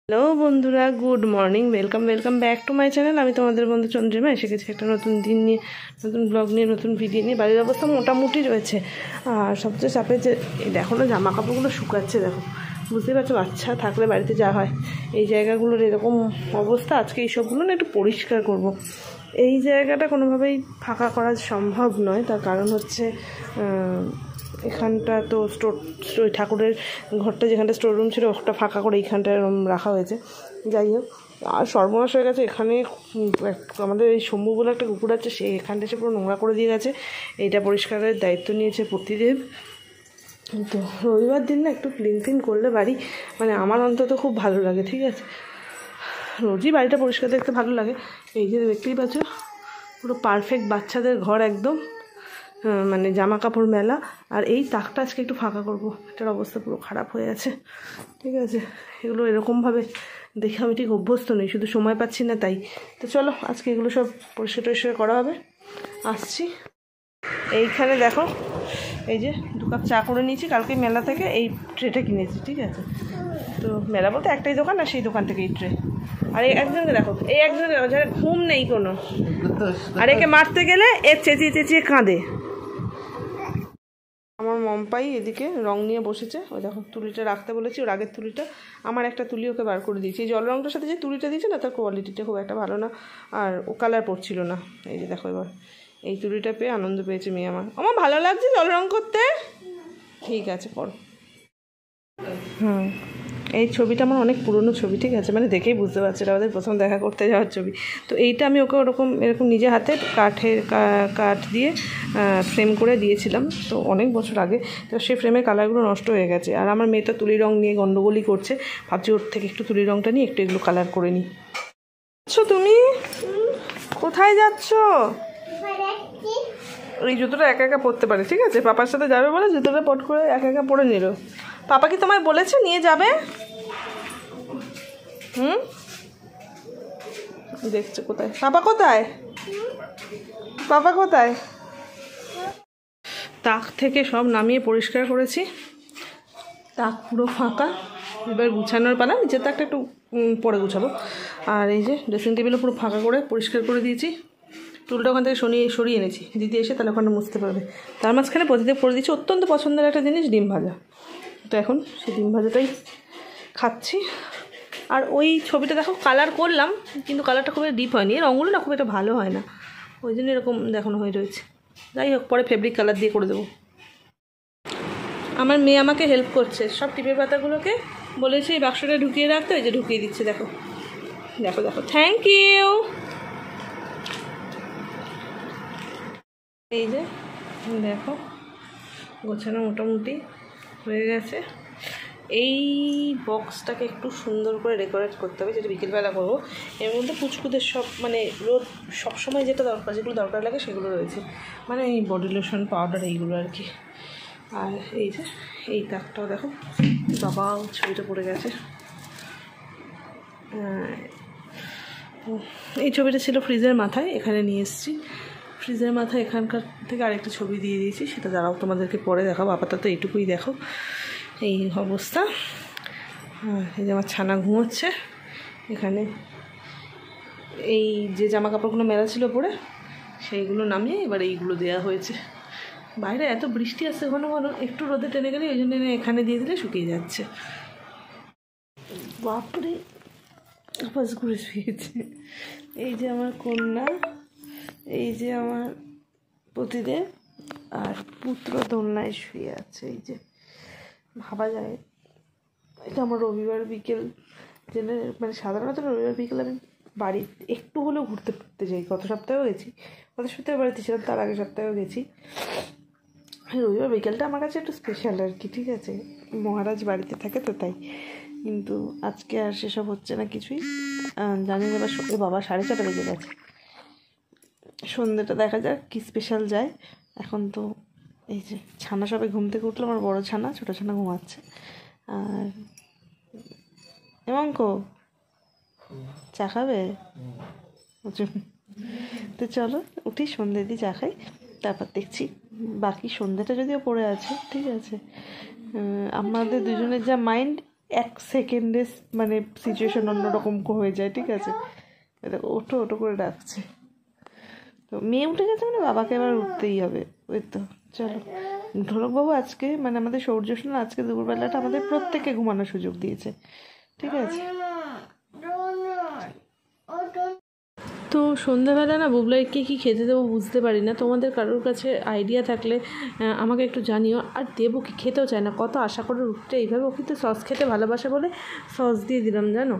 Hello বন্ধুরা, good morning. Welcome back to my channel. আমি তোমাদের বন্ধু চন্দ্রিমা এসে গেছি একটা নতুন দিন নিয়ে, নতুন ব্লগ নিয়ে, নতুন ভিডিও নিয়ে। বাড়ির অবস্থা মোটামুটি রয়েছে, আর সবচেয়ে চাপে যে দেখো না, জামা কাপড়গুলো শুকাচ্ছে। দেখো, বুঝতেই পারছো, বাচ্চা থাকলে বাড়িতে যা হয়। এই জায়গাগুলোর এরকম অবস্থা। আজকে এইসবগুলো না একটু পরিষ্কার করব। এই জায়গাটা কোনোভাবেই ফাঁকা করা সম্ভব নয়, তার কারণ হচ্ছে এখানটা তো ওই ঠাকুরের ঘরটা, যেখানটা স্টোর রুম ছিল, ওটা ফাঁকা করে এইখানটা রাখা হয়েছে। যাই হোক, আর সর্বনাশ হয়ে গেছে এখানে। আমাদের এই শম্ভু বলে একটা কুকুর আছে, সে এখানটা এসে পুরো নোংরা করে দিয়ে গেছে। এইটা পরিষ্কারের দায়িত্ব নিয়েছে প্রতিদেব। তো রবিবার দিন না একটু ক্লিন করলে বাড়ি, মানে আমার অন্তত খুব ভালো লাগে। ঠিক আছে, রোজই বাড়িটা পরিষ্কার দেখতে ভালো লাগে। এই যে দেখতেই পাচ্ছ, পুরো পারফেক্ট বাচ্চাদের ঘর একদম, মানে জামা কাপড় মেলা। আর এই তাকটা আজকে একটু ফাঁকা করবো, এটার অবস্থা পুরো খারাপ হয়ে আছে। ঠিক আছে, এগুলো এরকমভাবে দেখে আমি ঠিক অভ্যস্ত নই, শুধু সময় পাচ্ছি না তাই। তো চলো, আজকে এগুলো সব পরিষ্কার করা হবে। আসছি। এইখানে দেখো, এই যে 2 কাপ চা করে নিয়েছি কালকে মেলা থেকে। এই ট্রেটা কিনেছি, ঠিক আছে। তো মেলা বলতে একটাই দোকান, আর সেই দোকান থেকে এই ট্রে। আর এই একজনকে দেখো, এই একজনকে যারা ঘুম নেই কোনো, আর একে মারতে গেলে চেঁচিয়ে কাঁদে। আমার মম্পাই এদিকে রং নিয়ে বসেছে। ওই দেখো, তুলিটা রাখতে বলেছি, ওর আগের তুলিটা। আমার একটা তুলি ওকে বার করে দিয়েছি। এই জল রঙটার সাথে যে তুলিটা দিয়েছে না, তার কোয়ালিটিটা খুব একটা ভালো না, আর ও কালার পড়ছিল না। এই যে দেখো, এবার এই তুলিটা পেয়ে আনন্দ পেয়েছে মেয়ে আমার ভালো লাগছে জল রং করতে। ঠিক আছে, করো। এই ছবিটা আমার অনেক পুরনো ছবি, ঠিক আছে, মানে দেখেই বুঝতে পারছি এটা আমাদের প্রথম দেখা করতে যাওয়ার ছবি। তো এইটা আমি ওকে এরকম নিজে হাতে কাঠ দিয়ে ফ্রেম করে দিয়েছিলাম, তো অনেক বছর আগে। তো সেই ফ্রেমের কালারগুলো নষ্ট হয়ে গেছে, আর আমার মেয়েটা তুলি রং নিয়ে গন্ডগোলই করছে। ভাবছি ওর থেকে একটু তুলি রংটা নিয়ে একটু এগুলো কালার করে নিই। তুমি কোথায় যাচ্ছ? এই জুতোটা একা একা পরতে পারে, ঠিক আছে। পাপার সাথে যাবে বলে জুতোটা পট করে একা একা পরে নিল। পাপা কি তোমায় বলেছে নিয়ে যাবে? দেখছো কোথায় পাপা, কোথায়? তাক থেকে সব নামিয়ে পরিষ্কার করেছি, তাক পুরো ফাঁকা। এবার গুছানোর পালা। নিচের তাকটা একটু পরে গুছাবো। আর এই যে ড্রেসিং টেবিলও পুরো ফাঁকা করে পরিষ্কার করে দিয়েছি। টুলটা ওখান থেকে সরিয়ে এনেছি, দিদি এসে তাহলে ওখানে মুছতে পারবে। তার মাঝখানে প্রতিদিন করে দিচ্ছি অত্যন্ত পছন্দের একটা জিনিস, ডিম ভাজা। তো এখন সেই ডিম ভাজাটাই খাচ্ছি। আর ওই ছবিটা দেখো, কালার করলাম, কিন্তু কালারটা খুব ডিপ হয়নি, রঙগুলো না খুব একটা ভালো হয় না, ওই জন্য এরকম দেখানো হয়ে রয়েছে। যাই হোক, পরে ফেব্রিক কালার দিয়ে করে দেবো। আমার মেয়ে আমাকে হেল্প করছে, সব টিপের পাতাগুলোকে বলেছে এই বাক্সটা ঢুকিয়ে রাখতে, ওই যে ঢুকিয়ে দিচ্ছে। দেখো, থ্যাংক ইউ। এই যে দেখো, গোছানো মোটামুটি হয়ে গেছে। এই বক্সটাকে একটু সুন্দর করে ডেকোরেট করতে হবে, যেটা বিকেলবেলা করবো। এর মধ্যে কুচকুদের সব, মানে রোদ সবসময় যেগুলো দরকার লাগে সেগুলো রয়েছে, মানে এই বডি লোশন, পাউডার, এইগুলো আর কি। আর এই যে এই তাকটাও দেখো, বাবা ছবিটা পড়ে গেছে। এই ছবিটা ছিল ফ্রিজের মাথায়, এখানে নিয়ে এসেছি। ফ্রিজের মাথায় এখানকার থেকে আরেকটা ছবি দিয়ে দিয়েছি, সেটা দাঁড়াও তোমাদেরকে পরে দেখাবো। আপাতত এইটুকুই দেখো, এই অবস্থা। এই যে আমার ছানা ঘুমোচ্ছে এখানে। এই যে জামা কাপড়গুলো মেলা ছিল পরে, সেইগুলো নামিয়ে এবার এইগুলো দেওয়া হয়েছে। বাইরে এত বৃষ্টি আসছে ঘন ঘন, একটু রোদে টেনে গেলে ওই জন্য এখানে দিয়ে দিলে শুকিয়ে যাচ্ছে। বাপরে, আপাস ঘুরে শুয়েছে। এই যে আমার কন্যা, এই যে আমার পতিদেব, আর পুত্র দোলনায় শুয়ে আছে। এই যে ভাবা যায়, এটা আমার রবিবার বিকেল। মানে সাধারণত রবিবার বিকেল আমি বাড়ি একটু হলেও ঘুরতে যাই। গত সপ্তাহেও গেছি, গত সপ্তাহে বাড়িতে ছিলাম, তার আগের সপ্তাহেও গেছি। রবিবার বিকেলটা আমার কাছে একটু স্পেশাল আর কি, ঠিক আছে। মহারাজ বাড়িতে থাকে তো তাই। কিন্তু আজকে আর সেসব হচ্ছে না কিছুই। জানি না, বাবা 4:30 বেজে গেছে। সন্ধ্যেটা দেখা যাক কি স্পেশাল যায়। এখন তো এই যে ছানা সবাই ঘুম থেকে উঠলো, আমার বড় ছানা, ছোটো ছানা ঘুমাচ্ছে। আর এমনকো চা খাবে? তো চলো উঠি, সন্ধ্যে দিয়ে চা খাই, তারপর দেখছি। বাকি সন্ধ্যেটা যদিও পড়ে আছে, ঠিক আছে। আমাদের দুজনের যা মাইন্ড, 1 সেকেন্ডে মানে সিচুয়েশন অন্যরকম হয়ে যায়, ঠিক আছে। দেখো ওঠো ওঠো করে ডাকছে। তো মেয়ে উঠে গেছে মানে বাবাকে এবার উঠতেই হবে, ওই তো। চলো, ঢোলকবাবু আজকে মানে আমাদের সৌর্যস্নান আজকে দুপুরবেলাটা আমাদের প্রত্যেককে ঘুমানোর সুযোগ দিয়েছে, ঠিক আছে। তো সন্ধ্যাবেলা না বুবলাইকে কী খেতে দেবো বুঝতে পারি না। তোমাদের কারোর কাছে আইডিয়া থাকলে আমাকে একটু জানিও। আর দেবো কি, খেতেও চায় না, কত আশা করে রুটিটা এইভাবে, ও কিন্তু সস খেতে ভালোবাসে বলে সস দিয়ে দিলাম জানো।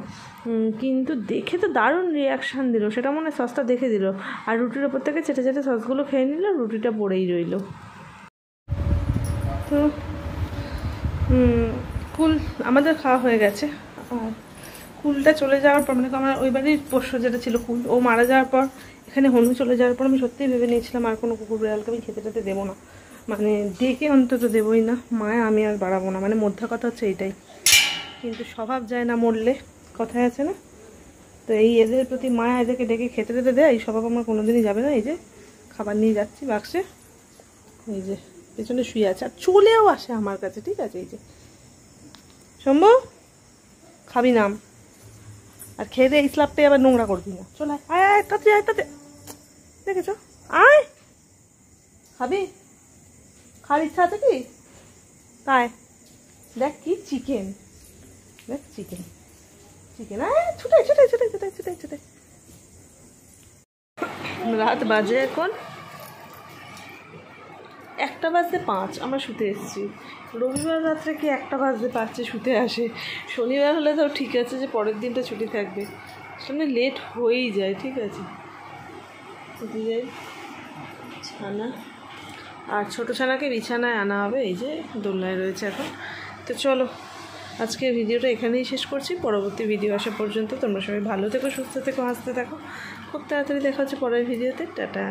কিন্তু দেখে তো দারুণ রিয়াকশান দিল, সেটা মনে সসটা দেখে দিল, আর রুটির ওপর থেকে চেটে চেটে সসগুলো খেয়ে নিল, রুটিটা পড়েই রইল। তো কুল আমাদের খাওয়া হয়ে গেছে। আর কুলটা চলে যাওয়ার পর মানে আমার ওই বাড়ির পোষ্য যেটা ছিল কুল, ও মারা যাওয়ার পর এখানে হনু চলে যাওয়ার পর আমি সত্যিই ভেবে নিয়েছিলাম আর কোনো কুকুর বিড়ালকে আমি খেতে টেতে দেবো না, মানে ডেকে অন্তত দেবোই না। মায়া আমি আর বাড়াবো না, মানে মধ্যে কথা হচ্ছে এইটাই। কিন্তু স্বভাব যায় না মরলে, কথায় আছে না। তো এই এদের প্রতি মায়া, এদেরকে ডেকে খেতে টেতে দেয়, এই স্বভাব আমার কোনোদিনই যাবে না। এই যে খাবার নিয়ে যাচ্ছি বাক্সে, এই যে পেছনে শুয়ে আছে, আর চলেও আসে আমার কাছে, ঠিক আছে। এই যে শম্ভু খাবি নাম, আর খেয়ে দিয়ে স্ল্যাপটা আবার নোংরা করবি না। চল আয় আয় তাতে আয় তাতে, দেখেছ আয় খাবি, খাওয়ার ইচ্ছা আছে কি তাই? দেখ কি চিকেন, দেখ চিকেন চিকেন, আয় ছুটে ছুটে ছুটে ছুটে ছুটে ছুটে। রাত বাজে এখন 1:05, আমরা শুতে এসেছি। রবিবার রাত্রে কি 1:05 শুতে আসে? শনিবার হলে তো ঠিক আছে যে পরের দিনটা ছুটি থাকবে, সামনে লেট হয়েই যায়, ঠিক আছে। যাই ছানা, আর ছোটো ছানাকে বিছানায় আনা হবে, এই যে দোলনায় রয়েছে এখন। তো চলো আজকের ভিডিওটা এখানেই শেষ করছি। পরবর্তী ভিডিও আসা পর্যন্ত তোমরা সবাই ভালো থেকো, সুস্থ থেকো, হাসতে থাকো। খুব তাড়াতাড়ি দেখা হচ্ছে পরের ভিডিওতে। টাটা।